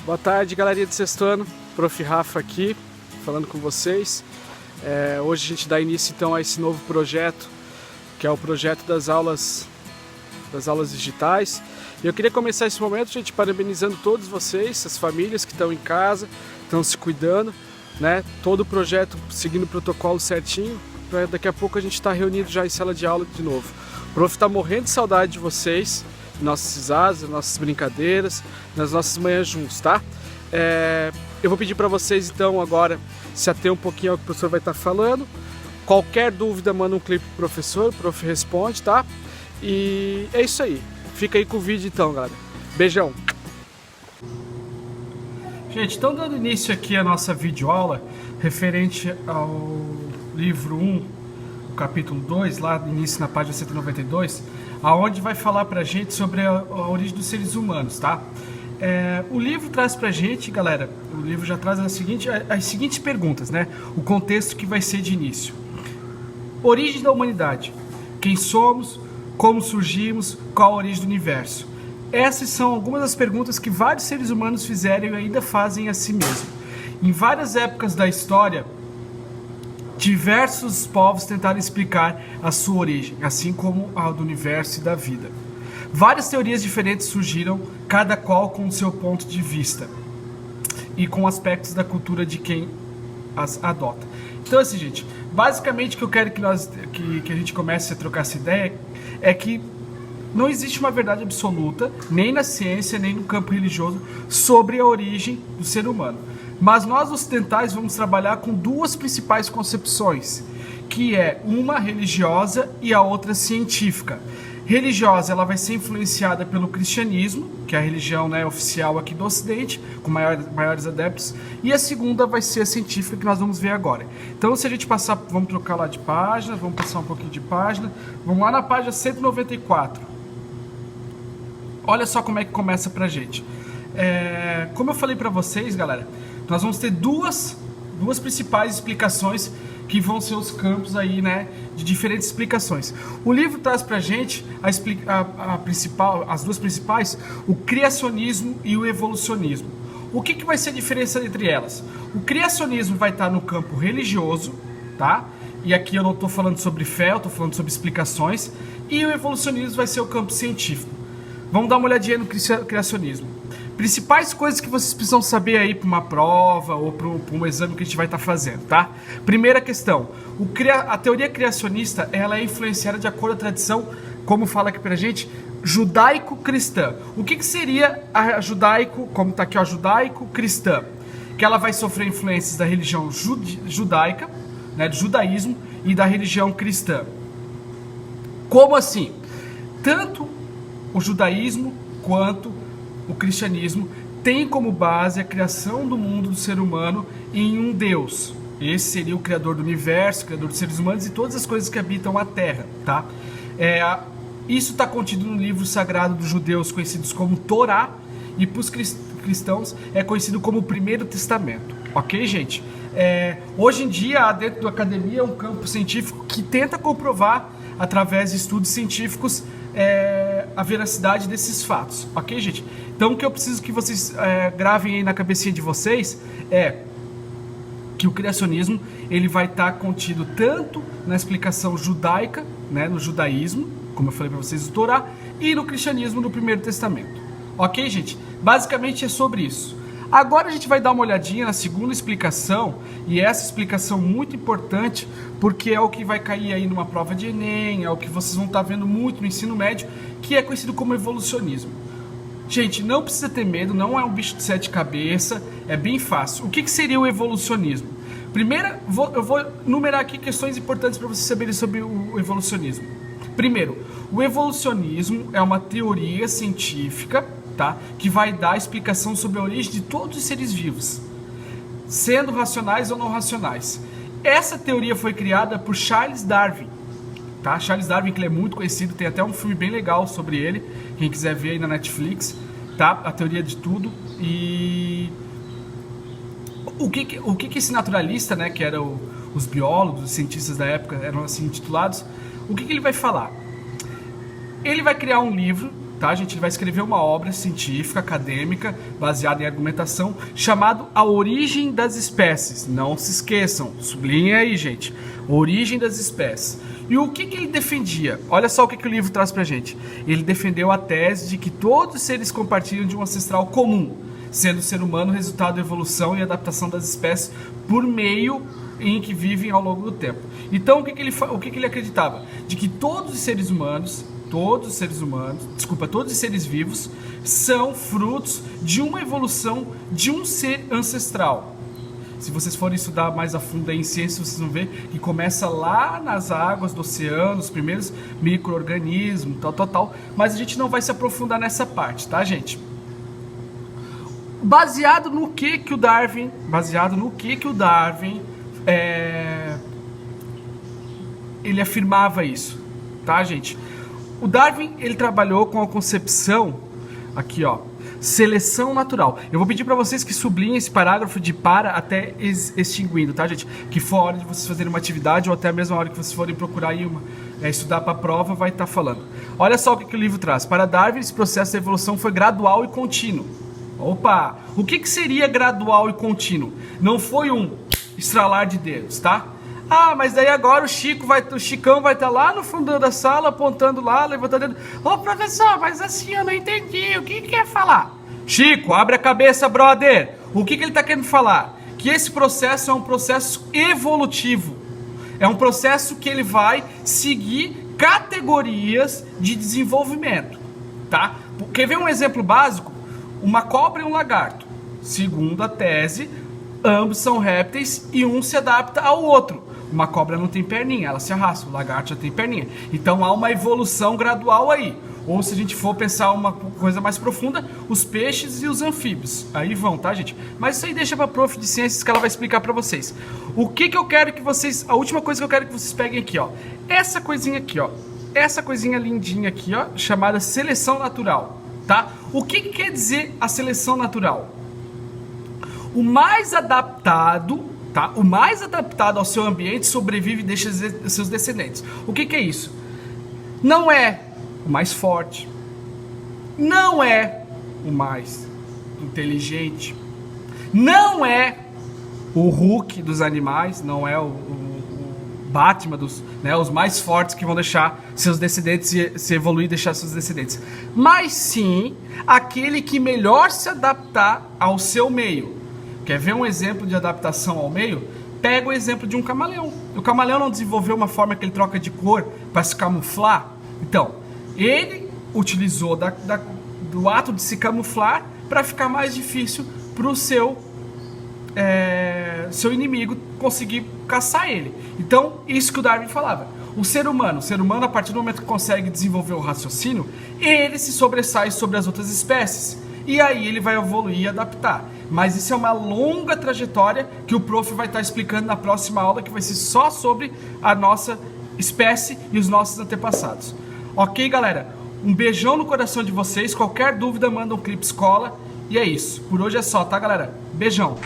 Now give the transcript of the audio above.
Boa tarde, galerinha do sexto ano, Prof. Rafa aqui, falando com vocês. Hoje a gente dá início então a esse novo projeto, que é o projeto das aulas digitais. E eu queria começar esse momento, gente, parabenizando todos vocês, as famílias que estão em casa, estão se cuidando, né? Todo o projeto seguindo o protocolo certinho, para daqui a pouco a gente estar reunido já em sala de aula de novo. O prof está morrendo de saudade de vocês, nossas risadas, nossas brincadeiras, nas nossas manhãs juntos, tá? Eu vou pedir para vocês então agora se ater um pouquinho ao que o professor vai estar falando. Qualquer dúvida, manda um clipe pro professor, o prof responde, tá? E é isso aí. Fica aí com o vídeo então, galera. Beijão! Gente, então dando início aqui a nossa videoaula referente ao livro 1, o capítulo 2, lá no início na página 192, aonde vai falar pra gente sobre a origem dos seres humanos, tá? O livro traz pra gente, galera, o livro já traz as seguintes perguntas, né? O contexto que vai ser de início. Origem da humanidade. Quem somos? Como surgimos? Qual a origem do universo? Essas são algumas das perguntas que vários seres humanos fizeram e ainda fazem a si mesmos. Em várias épocas da história, diversos povos tentaram explicar a sua origem, assim como a do universo e da vida. Várias teorias diferentes surgiram, cada qual com o seu ponto de vista e com aspectos da cultura de quem as adota. Então assim, gente, basicamente o que eu quero que a gente comece a trocar essa ideia é que não existe uma verdade absoluta, nem na ciência, nem no campo religioso, sobre a origem do ser humano. Mas nós ocidentais vamos trabalhar com duas principais concepções, que é uma religiosa e a outra científica. Religiosa, ela vai ser influenciada pelo cristianismo, que é a religião, né, oficial aqui do Ocidente, com maiores adeptos, e a segunda vai ser a científica, que nós vamos ver agora. Então, se a gente passar, vamos trocar lá de página, vamos passar um pouquinho de página, vamos lá na página 194. Olha só como é que começa pra gente. Como eu falei pra vocês, galera, nós vamos ter duas principais explicações que vão ser os campos aí, né, de diferentes explicações. O livro traz pra gente as duas principais, o criacionismo e o evolucionismo. O que vai ser a diferença entre elas? O criacionismo vai estar no campo religioso, tá? E aqui eu não estou falando sobre fé, eu estou falando sobre explicações. E o evolucionismo vai ser o campo científico. Vamos dar uma olhadinha no criacionismo. Principais coisas que vocês precisam saber aí para uma prova ou para um exame que a gente vai estar fazendo, tá? Primeira questão, a teoria criacionista, ela é influenciada de acordo com a tradição, como fala aqui pra gente, judaico-cristã. O que seria a judaico, como tá aqui, ó, judaico-cristã? Que ela vai sofrer influências da religião judaica, né, do judaísmo e da religião cristã. Como assim? Tanto o judaísmo quanto o cristianismo tem como base a criação do mundo do ser humano em um Deus. Esse seria o criador do universo, o criador dos seres humanos e todas as coisas que habitam a Terra, tá? Isso está contido no livro sagrado dos judeus, conhecidos como Torá, e para os cristãos é conhecido como o Primeiro Testamento. Ok, gente? Hoje em dia, dentro da academia, é um campo científico que tenta comprovar, através de estudos científicos, a veracidade desses fatos, ok, gente? Então, o que eu preciso que vocês gravem aí na cabecinha de vocês é que o criacionismo ele vai estar contido tanto na explicação judaica, né, no judaísmo, como eu falei para vocês, do Torá, e no cristianismo, no Primeiro Testamento. Ok, gente? Basicamente é sobre isso. Agora a gente vai dar uma olhadinha na segunda explicação, e essa explicação muito importante, porque é o que vai cair aí numa prova de Enem, é o que vocês vão estar vendo muito no ensino médio, que é conhecido como evolucionismo. Gente, não precisa ter medo, não é um bicho de sete cabeças, é bem fácil. O que seria o evolucionismo? Primeiro, eu vou numerar aqui questões importantes para vocês saberem sobre o evolucionismo. Primeiro, o evolucionismo é uma teoria científica, tá, que vai dar explicação sobre a origem de todos os seres vivos, sendo racionais ou não racionais. Essa teoria foi criada por Charles Darwin, tá? Charles Darwin, que ele é muito conhecido, tem até um filme bem legal sobre ele, quem quiser ver aí na Netflix, tá? A teoria de tudo. E o que esse naturalista, né, que era os biólogos, os cientistas da época eram assim intitulados, o que ele vai falar? Ele vai criar um livro tá, gente? Ele vai escrever uma obra científica, acadêmica, baseada em argumentação, chamado A Origem das Espécies. Não se esqueçam, sublinhem aí, gente. Origem das Espécies. E o que ele defendia? Olha só o que o livro traz pra gente. Ele defendeu a tese de que todos os seres compartilham de um ancestral comum, sendo o ser humano resultado da evolução e adaptação das espécies por meio em que vivem ao longo do tempo. Então, o que ele acreditava? De que todos os seres vivos são frutos de uma evolução de um ser ancestral. Se vocês forem estudar mais a fundo aí em ciência, vocês vão ver que começa lá nas águas do oceano, os primeiros micro-organismos, tal. Mas a gente não vai se aprofundar nessa parte, tá, gente? Baseado no que o Darwin ele afirmava isso, tá, gente? O Darwin, ele trabalhou com a concepção, aqui ó, seleção natural. Eu vou pedir para vocês que sublinhem esse parágrafo de para até extinguindo, tá, gente? Que for a hora de vocês fazerem uma atividade ou até a mesma hora que vocês forem procurar aí estudar para a prova, vai estar falando. Olha só o que o livro traz. Para Darwin, esse processo de evolução foi gradual e contínuo. Opa! O que seria gradual e contínuo? Não foi um estralar de dedos, tá? Ah, mas daí agora o Chicão vai estar lá no fundo da sala, apontando lá, levantando o dedo. Ô, professor, mas assim eu não entendi. O que quer falar? Chico, abre a cabeça, brother. O que ele está querendo falar? Que esse processo é um processo evolutivo. É um processo que ele vai seguir categorias de desenvolvimento, tá? Quer ver um exemplo básico? Uma cobra e um lagarto. Segundo a tese, ambos são répteis e um se adapta ao outro. Uma cobra não tem perninha, ela se arrasta, o lagarto já tem perninha. Então há uma evolução gradual aí. Ou se a gente for pensar uma coisa mais profunda, os peixes e os anfíbios. Aí vão, tá, gente? Mas isso aí deixa pra prof de ciências que ela vai explicar pra vocês. O que eu quero que vocês... A última coisa que eu quero que vocês peguem aqui, ó. Essa coisinha aqui, ó. Essa coisinha lindinha aqui, ó. Chamada seleção natural, tá? O que quer dizer a seleção natural? O mais adaptado, tá? O mais adaptado ao seu ambiente sobrevive e deixa seus descendentes. O que é isso? Não é o mais forte, não é o mais inteligente, não é o Hulk dos animais, não é o Batman dos, né, os mais fortes que vão deixar seus descendentes se evoluir e deixar seus descendentes, mas sim aquele que melhor se adaptar ao seu meio. Quer ver um exemplo de adaptação ao meio? Pega o exemplo de um camaleão. O camaleão não desenvolveu uma forma que ele troca de cor para se camuflar? Então, ele utilizou do ato de se camuflar para ficar mais difícil para o seu inimigo conseguir caçar ele. Então, isso que o Darwin falava. O ser humano, a partir do momento que consegue desenvolver o raciocínio, ele se sobressai sobre as outras espécies. E aí ele vai evoluir e adaptar. Mas isso é uma longa trajetória que o prof vai estar explicando na próxima aula, que vai ser só sobre a nossa espécie e os nossos antepassados. Ok, galera? Um beijão no coração de vocês. Qualquer dúvida, manda um clipe escola. E é isso. Por hoje é só, tá, galera? Beijão.